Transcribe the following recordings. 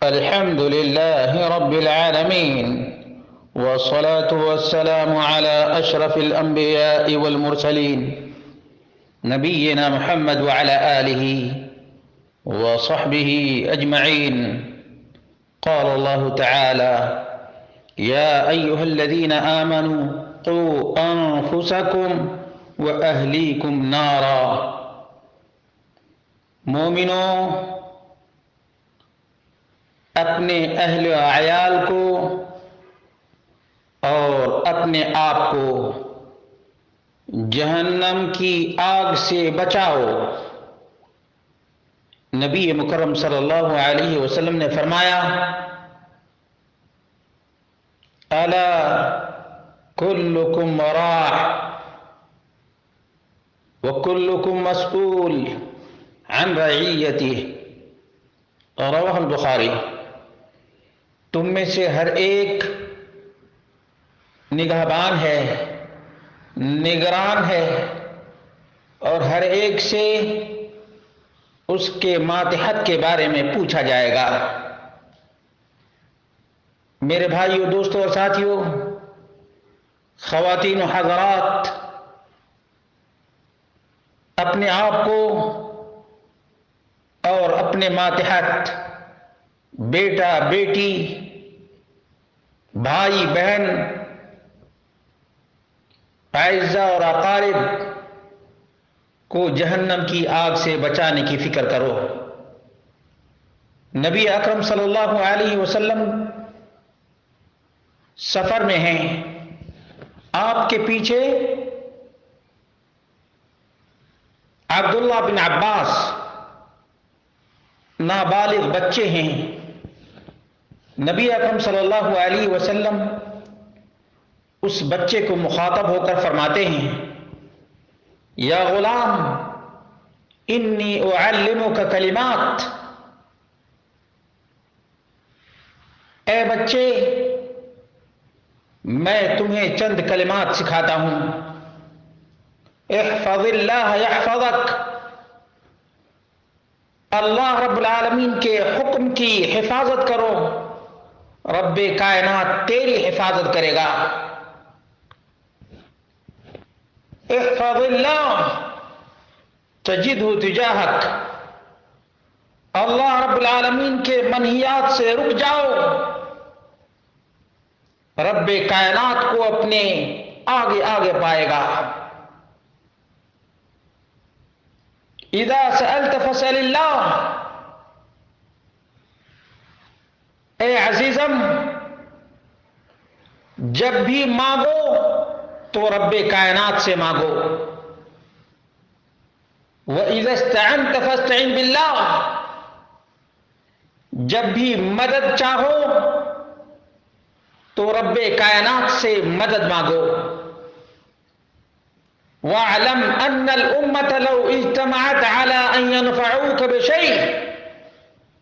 الحمد لله رب العالمين، والصلاة والسلام على أشرف الأنبياء والمرسلين نبينا محمد وعلى آله وصحبه أجمعين. قال الله تعالى: يا أيها الذين آمنوا قوا أنفسكم وأهليكم نارا. مومنوں، اپنے اہل و عیال کو اور اپنے آپ کو جہنم کی آگ سے بچاؤ۔ نبی مکرم صلی اللہ علیہ وسلم نے فرمایا: الا کلکم راع وکلکم مسئول عن رعیتہ، رواہ البخاری۔ تم میں سے ہر ایک نگہبان ہے، نگران ہے، اور ہر ایک سے اس کے ماتحت کے بارے میں پوچھا جائے گا۔ میرے بھائیو، دوستو اور ساتھیو، خواتین و حضرات، اپنے آپ کو اور اپنے ماتحت بیٹا بیٹی، بھائی بہن، اعزاء اور اقارب کو جہنم کی آگ سے بچانے کی فکر کرو۔ نبی اکرم صلی اللہ علیہ وسلم سفر میں ہیں، آپ کے پیچھے عبداللہ بن عباس نابالغ بچے ہیں۔ نبی اکرم صلی اللہ علیہ وسلم اس بچے کو مخاطب ہو کر فرماتے ہیں: یا غلام انی اعلمک کلمات، اے بچے میں تمہیں چند کلمات سکھاتا ہوں۔ احفظ اللہ یحفظک، اللہ رب العالمین کے حکم کی حفاظت کرو، رب کائنات تیری حفاظت کرے گا۔ احفظ اللہ تجدہ تجاہک، اللہ رب العالمین کے منہیات سے رک جاؤ، رب کائنات کو اپنے آگے آگے پائے گا۔ اذا سألت فاسأل اللہ، اے عزیزم جب بھی مانگو تو رب کائنات سے مانگو۔ وَإِذَا اسْتَعَنْتَ فَاسْتَعِنْ بِاللَّهِ، جب بھی مدد چاہو تو رب کائنات سے مدد مانگو۔ وَاعْلَمْ أَنَّ الْأُمَّةَ لَوْ اجْتَمَعَتْ عَلَىٰ أَن يَنْفَعُوكَ بِشَيْءٍ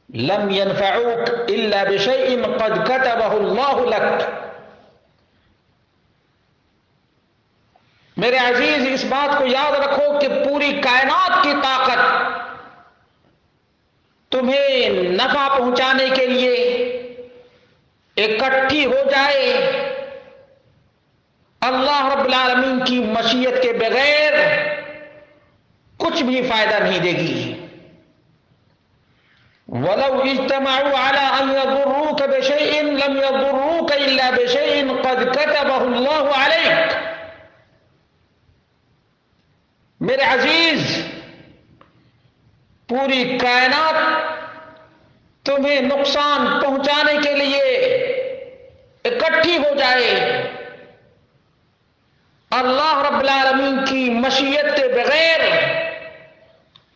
لَمْ يَنْفَعُوكَ إِلَّا بِشَيْءٍ قَدْ كَتَبَهُ اللَّهُ لَكَ۔ میرے عزیز، اس بات کو یاد رکھو کہ پوری کائنات کی طاقت تمہیں نفع پہنچانے کے لیے اکٹھی ہو جائے، اللہ رب العالمین کی مشیت کے بغیر کچھ بھی فائدہ نہیں دے گی۔ وَلَوْ اجْتَمَعُوا عَلَىٰ أَن يَضُرُّوكَ بِشَيْءٍ لَمْ يَضُرُّوكَ إِلَّا بِشَيْءٍ قَدْ كَتَبَهُ اللَّهُ عَلَيْكَ۔ میرے عزیز، پوری کائنات تمہیں نقصان پہنچانے کے لیے اکٹھی ہو جائے، اللہ رب العالمین کی مشیت کے بغیر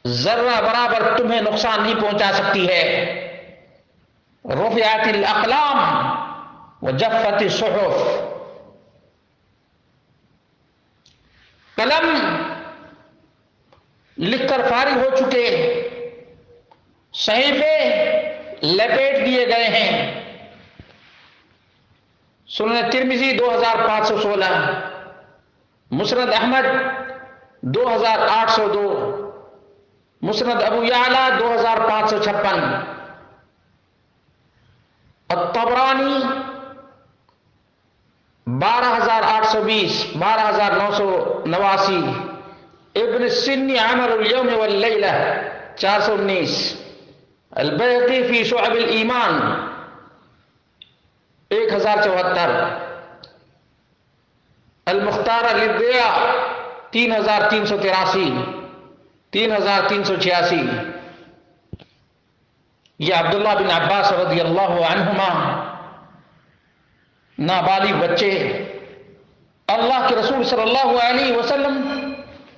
ذرہ برابر تمہیں نقصان نہیں پہنچا سکتی ہے۔ رفعت الاقلام وجفت الصحف، قلم لکھ کر فارغ ہو چکے، صحیفے لپیٹ دیے گئے ہیں۔ سنن ترمذی 2516، مسند احمد 2802، مسند ابو یعلا 2556۔ الطبرانی 12820 12989، ابن السنی عمل الیوم واللیلہ 419، البیہقی فی شعب الایمان 1074، المختارہ للضیاء 3383 3386۔ یہ عبداللہ بن عباس رضی اللہ عنہما نابالغ بچے اللہ کے رسول صلی اللہ علیہ وسلم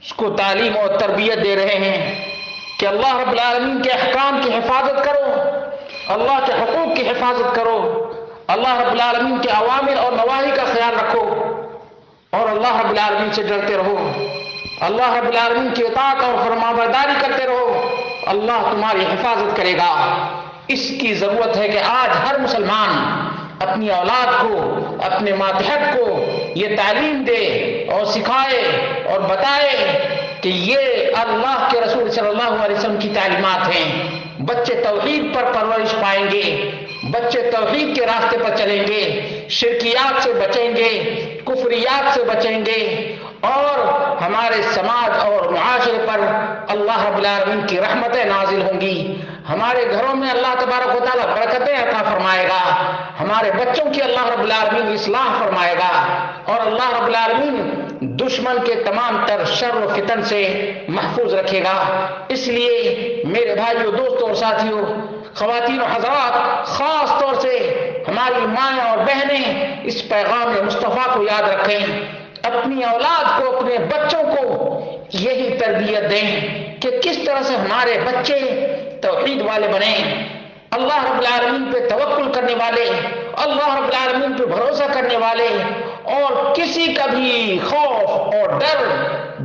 اس کو تعلیم اور تربیت دے رہے ہیں کہ اللہ رب العالمین کے احکام کی حفاظت کرو، اللہ کے حقوق کی حفاظت کرو، اللہ رب العالمین کے اوامر اور نواہی کا خیال رکھو، اور اللہ رب العالمین سے ڈرتے رہو، اللہ رب العالمین کی اطاعت اور فرمانبرداری کرتے رہو، اللہ تمہاری حفاظت کرے گا۔ اس کی ضرورت ہے کہ آج ہر مسلمان اپنی اولاد کو، اپنے ماتحت کو یہ تعلیم دے اور سکھائے اور بتائے کہ یہ اللہ کے رسول صلی اللہ علیہ وسلم کی تعلیمات ہیں۔ بچے توحید پر پرورش پائیں گے، بچے توحید کے راستے پر چلیں گے، شرکیات سے بچیں گے، کفریات سے بچیں گے، اور ہمارے سماج اور معاشرے پر اللہ رب العالمین کی رحمتیں نازل ہوں گی، ہمارے گھروں میں اللہ تبارک و تعالیٰ برکتیں عطا فرمائے گا، ہمارے بچوں کی اللہ رب العالمین اصلاح فرمائے گا، اور اللہ رب العالمین دشمن کے تمام تر شر و فتن سے محفوظ رکھے گا۔ اس لیے میرے بھائیوں، دوستوں اور ساتھیوں، خواتین و حضرات، خاص طور سے ہماری مائیں اور بہنیں اس پیغام مصطفیٰ کو یاد رکھیں، اپنی اولاد کو، اپنے بچوں کو یہی تربیت دیں کہ کس طرح سے ہمارے بچے توحید والے بنیں، اللہ رب العالمین پہ توکل کرنے والے، اللہ رب العالمین پہ بھروسہ کرنے والے، اور کسی کا بھی خوف اور ڈر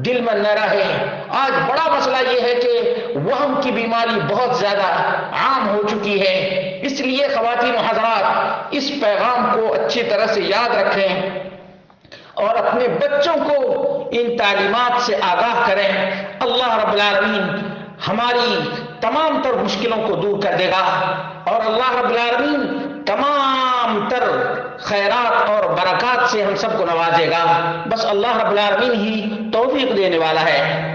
دل میں نہ رہے۔ آج بڑا مسئلہ یہ ہے کہ وہم کی بیماری بہت زیادہ عام ہو چکی ہے۔ اس لیے خواتین و حضرات اس پیغام کو اچھی طرح سے یاد رکھیں اور اپنے بچوں کو ان تعلیمات سے آگاہ کریں۔ اللہ رب العالمین ہماری تمام تر مشکلوں کو دور کر دے گا، اور اللہ رب العالمین تمام تر خیرات اور برکات سے ہم سب کو نوازے گا۔ بس اللہ رب العالمین ہی توفیق دینے والا ہے۔